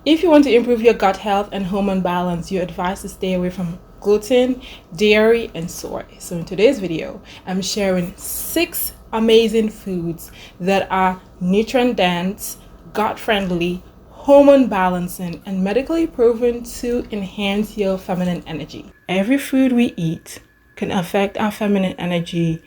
If you want to improve your gut health and hormone balance, you're advised to stay away from gluten, dairy, and soy. So in today's video, I'm sharing 6 amazing foods that are nutrient dense, gut friendly, hormone balancing, and medically proven to enhance your feminine energy. Every food we eat can affect our feminine energy,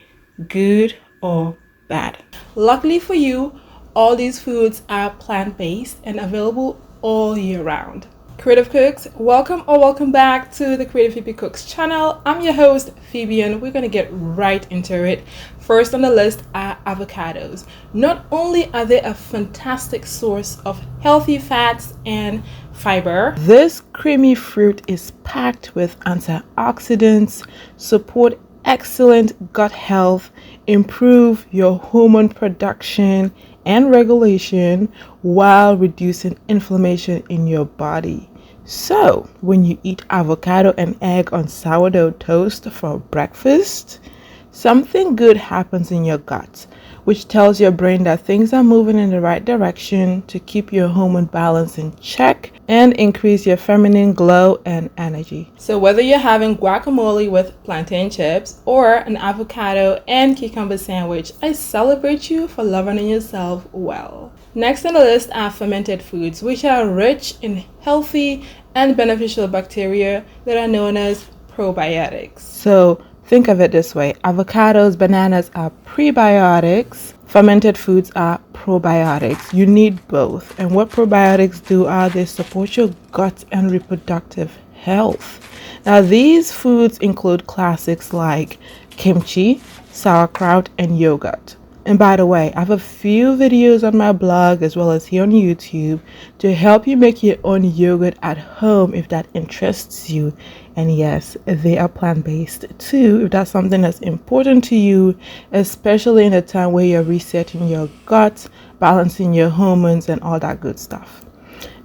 good or bad. Luckily for you, all these foods are plant-based and available all year round. Creative Cooks, welcome back to the Creative Phoebe Cooks channel. I'm your host, Phoebe, and we're going to get right into it. First on the list are avocados. Not only are they a fantastic source of healthy fats and fiber, this creamy fruit is packed with antioxidants, support excellent gut health, improve your hormone production and regulation while reducing inflammation in your body. So, when you eat avocado and egg on sourdough toast for breakfast, something good happens in your gut, which tells your brain that things are moving in the right direction to keep your hormone balance in check and increase your feminine glow and energy. So whether you're having guacamole with plantain chips or an avocado and cucumber sandwich, I celebrate you for loving yourself well. Next on the list are fermented foods, which are rich in healthy and beneficial bacteria that are known as probiotics. So think of it this way: avocados, bananas are prebiotics, fermented foods are probiotics. You need both. And what probiotics do are they support your gut and reproductive health. Now, these foods include classics like kimchi, sauerkraut, and yogurt. And by the way, I have a few videos on my blog as well as here on YouTube to help you make your own yogurt at home if that interests you. And yes, they are plant-based too, if that's something that's important to you, especially in a time where you're resetting your gut, balancing your hormones, and all that good stuff.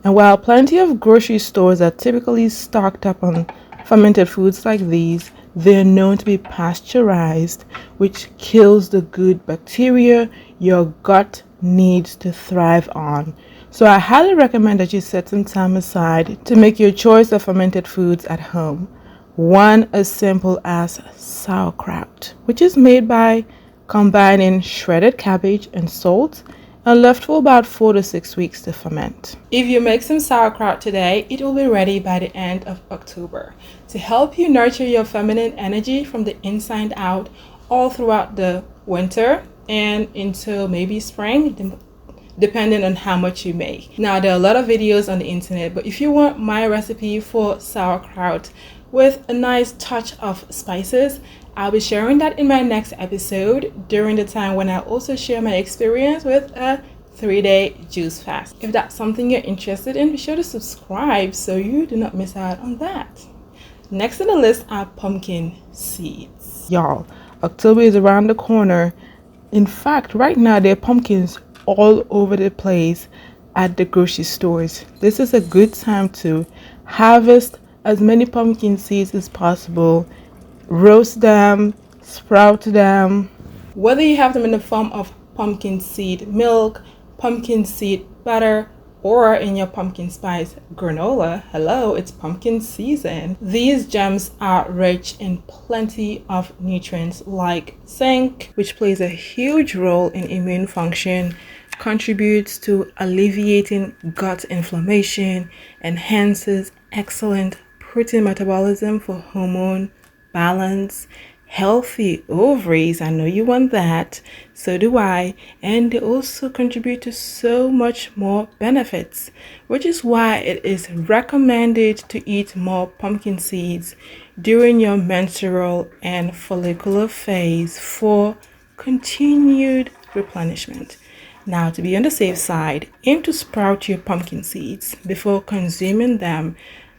And while plenty of grocery stores are typically stocked up on fermented foods like these, they're known to be pasteurized, which kills the good bacteria your gut needs to thrive on. So I highly recommend that you set some time aside to make your choice of fermented foods at home. One as simple as sauerkraut, which is made by combining shredded cabbage and salt and left for about 4 to 6 weeks to ferment. If you make some sauerkraut today, it will be ready by the end of October to help you nurture your feminine energy from the inside out all throughout the winter and into maybe spring, depending on how much you make. Now, there are a lot of videos on the internet, but if you want my recipe for sauerkraut with a nice touch of spices, I'll be sharing that in my next episode during the time when I also share my experience with a 3-day juice fast. If that's something you're interested in, be sure to subscribe so you do not miss out on that. Next on the list are pumpkin seeds. Y'all, October is around the corner. In fact, right now there are pumpkins all over the place at the grocery stores. This is a good time to harvest as many pumpkin seeds as possible, roast them, sprout them. Whether you have them in the form of pumpkin seed milk, pumpkin seed butter, or in your pumpkin spice granola, hello, it's pumpkin season. These gems are rich in plenty of nutrients like zinc, which plays a huge role in immune function, contributes to alleviating gut inflammation, enhances excellent protein metabolism for hormone balance, healthy ovaries. I know you want that, so do I. And they also contribute to so much more benefits, which is why it is recommended to eat more pumpkin seeds during your menstrual and follicular phase for continued replenishment. Now, to be on the safe side, aim to sprout your pumpkin seeds before consuming them.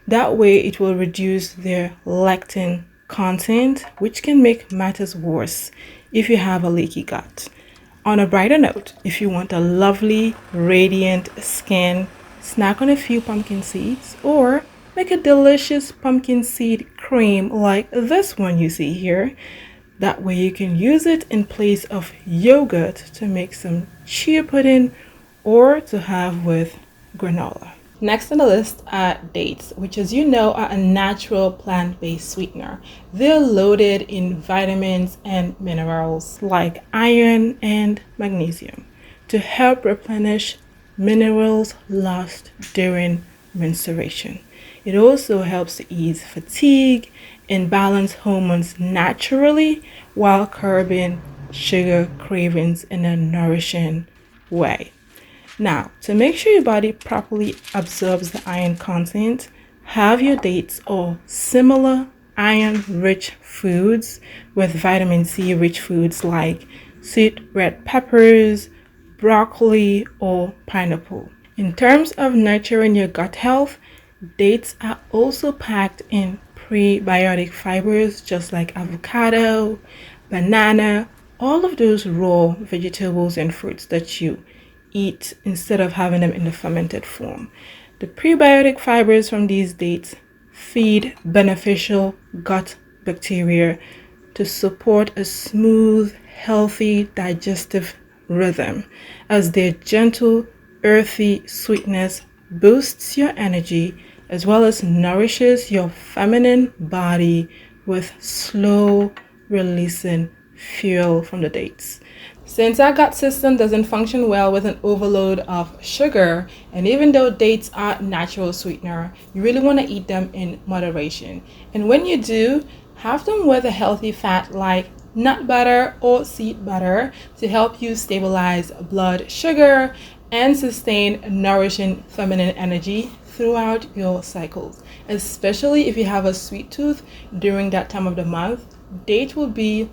That way it will reduce their lectin content, which can make matters worse if you have a leaky gut. On a brighter note, if you want a lovely, radiant skin, snack on a few pumpkin seeds or make a delicious pumpkin seed cream like this one you see here. That way you can use it in place of yogurt to make some chia pudding or to have with granola. Next on the list are dates, which, as you know, are a natural plant-based sweetener. They're loaded in vitamins and minerals like iron and magnesium to help replenish minerals lost during menstruation. It also helps to ease fatigue and balance hormones naturally while curbing sugar cravings in a nourishing way. Now, to make sure your body properly absorbs the iron content, have your dates or similar iron-rich foods with vitamin C-rich foods like sweet red peppers, broccoli, or pineapple. In terms of nurturing your gut health, dates are also packed in prebiotic fibers just like avocado, banana, all of those raw vegetables and fruits that you eat instead of having them in the fermented form. The prebiotic fibers from these dates feed beneficial gut bacteria to support a smooth, healthy digestive rhythm, as their gentle, earthy sweetness boosts your energy as well as nourishes your feminine body with slow releasing fuel from the dates. Since our gut system doesn't function well with an overload of sugar, and even though dates are natural sweetener, you really want to eat them in moderation. And when you do, have them with a healthy fat like nut butter or seed butter to help you stabilize blood sugar and sustain nourishing feminine energy throughout your cycles. Especially if you have a sweet tooth during that time of the month, date will be,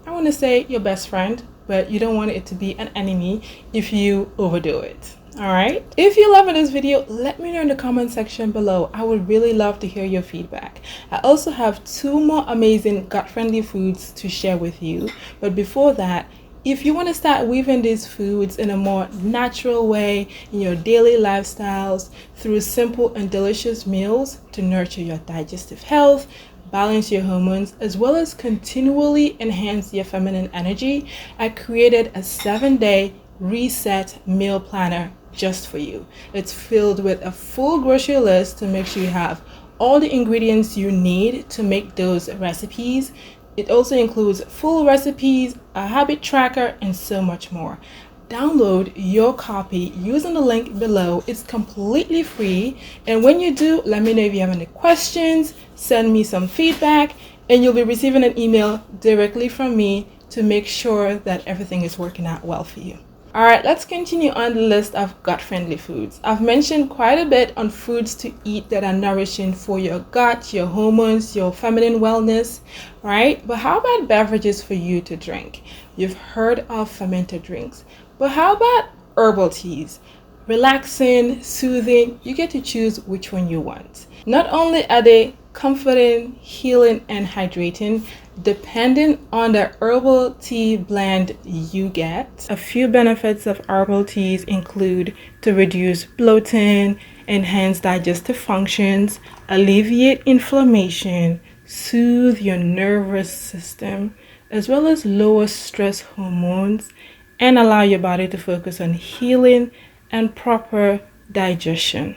I want to say, your best friend, but you don't want it to be an enemy if you overdo it. Alright? If you're loving this video, let me know in the comment section below. I would really love to hear your feedback. I also have 2 more amazing gut-friendly foods to share with you. But before that, if you want to start weaving these foods in a more natural way in your daily lifestyles through simple and delicious meals to nurture your digestive health, balance your hormones, as well as continually enhance your feminine energy, I created a 7-day reset meal planner just for you. It's filled with a full grocery list to make sure you have all the ingredients you need to make those recipes. It also includes full recipes, a habit tracker, and so much more. Download your copy using the link below. It's completely free, and when you do, let me know if you have any questions, send me some feedback, and you'll be receiving an email directly from me to make sure that everything is working out well for you. Alright, let's continue on the list of gut-friendly foods. I've mentioned quite a bit on foods to eat that are nourishing for your gut, your hormones, your feminine wellness, right? But how about beverages for you to drink? You've heard of fermented drinks, but how about herbal teas? Relaxing, soothing, you get to choose which one you want. Not only are they comforting, healing, and hydrating, depending on the herbal tea blend you get. A few benefits of herbal teas include to reduce bloating, enhance digestive functions, alleviate inflammation, soothe your nervous system, as well as lower stress hormones, and allow your body to focus on healing and proper digestion.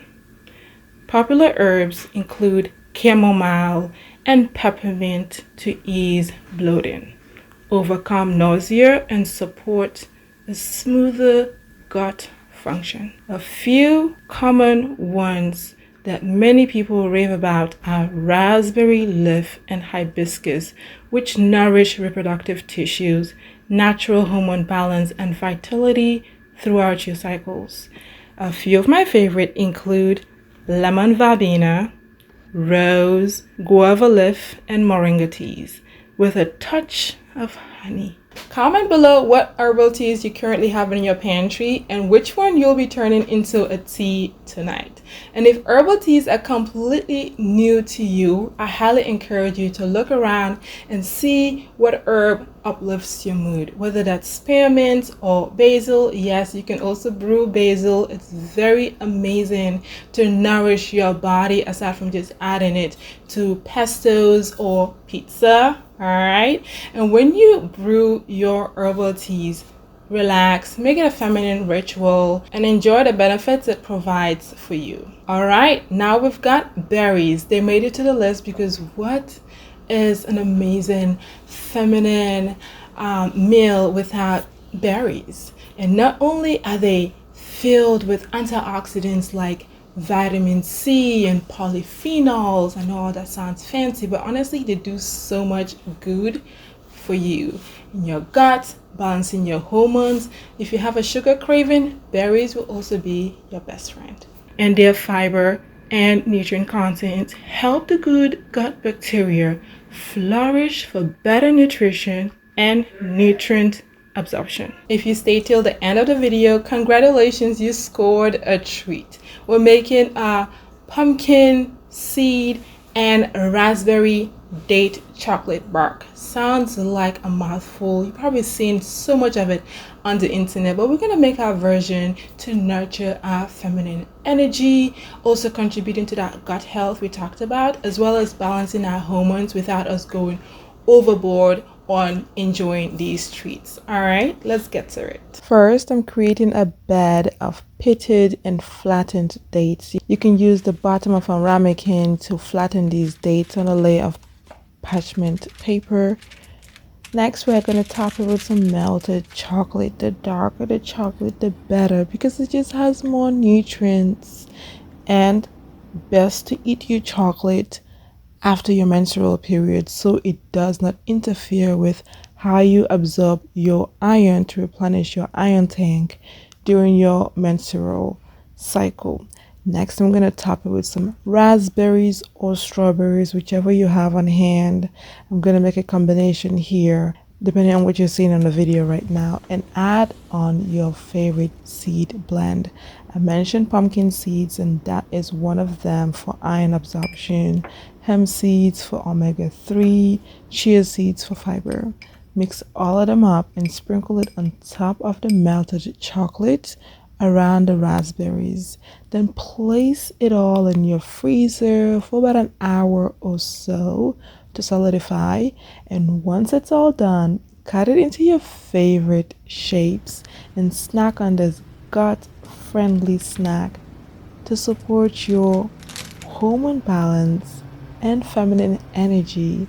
Popular herbs include chamomile and peppermint to ease bloating, overcome nausea, and support a smoother gut function. A few common ones that many people rave about are raspberry leaf and hibiscus, which nourish reproductive tissues, natural hormone balance, and vitality throughout your cycles. A few of my favorite include lemon verbena, rose, guava leaf, and moringa teas with a touch of honey. Comment below what herbal teas you currently have in your pantry and which one you'll be turning into a tea tonight. And if herbal teas are completely new to you, I highly encourage you to look around and see what herb uplifts your mood, whether that's spearmint or basil. Yes, you can also brew basil. It's very amazing to nourish your body aside from just adding it to pestos or pizza. All right, and when you brew your herbal teas, relax, make it a feminine ritual, and enjoy the benefits it provides for you. All right, now we've got berries. They made it to the list because what is an amazing feminine meal without berries? And not only are they filled with antioxidants like vitamin C and polyphenols. I know all that sounds fancy, but honestly, they do so much good for you in your gut, balancing your hormones. If you have a sugar craving, berries will also be your best friend. And their fiber and nutrient content help the good gut bacteria flourish for better nutrition and nutrient absorption. If you stay till the end of the video, congratulations, you scored a treat. We're making a pumpkin seed and raspberry date chocolate bar. Sounds like a mouthful. You've probably seen so much of it on the internet, but we're going to make our version to nurture our feminine energy, also contributing to that gut health we talked about, as well as balancing our hormones without us going overboard on enjoying these treats. All right, let's get to it. First, I'm creating a bed of pitted and flattened dates. You can use the bottom of a ramekin to flatten these dates on a layer of parchment paper. Next, we're going to top it with some melted chocolate. The darker the chocolate, the better, because it just has more nutrients. And best to eat your chocolate after your menstrual period so it does not interfere with how you absorb your iron to replenish your iron tank during your menstrual cycle. Next, I'm going to top it with some raspberries or strawberries, whichever you have on hand. I'm going to make a combination here depending on what you're seeing on the video right now, and add on your favorite seed blend. I mentioned pumpkin seeds, and that is one of them for iron absorption, hemp seeds for omega-3, chia seeds for fiber. Mix all of them up and sprinkle it on top of the melted chocolate around the raspberries. Then place it all in your freezer for about an hour or so to solidify. And once it's all done, cut it into your favorite shapes and snack on this gut-friendly snack to support your hormone balance and feminine energy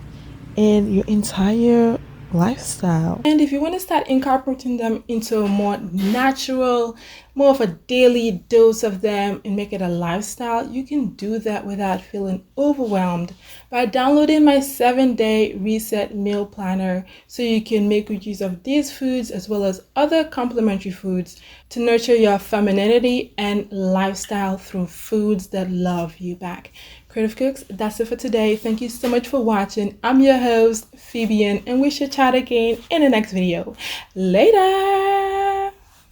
in your entire lifestyle. And if you want to start incorporating them into a more natural, more of a daily dose of them and make it a lifestyle, you can do that without feeling overwhelmed by downloading my 7-day reset meal planner, so you can make good use of these foods as well as other complementary foods to nurture your femininity and lifestyle through foods that love you back. Creative Cooks, that's it for today. Thank you so much for watching. I'm your host, Phebe, and we should chat again in the next video. Later!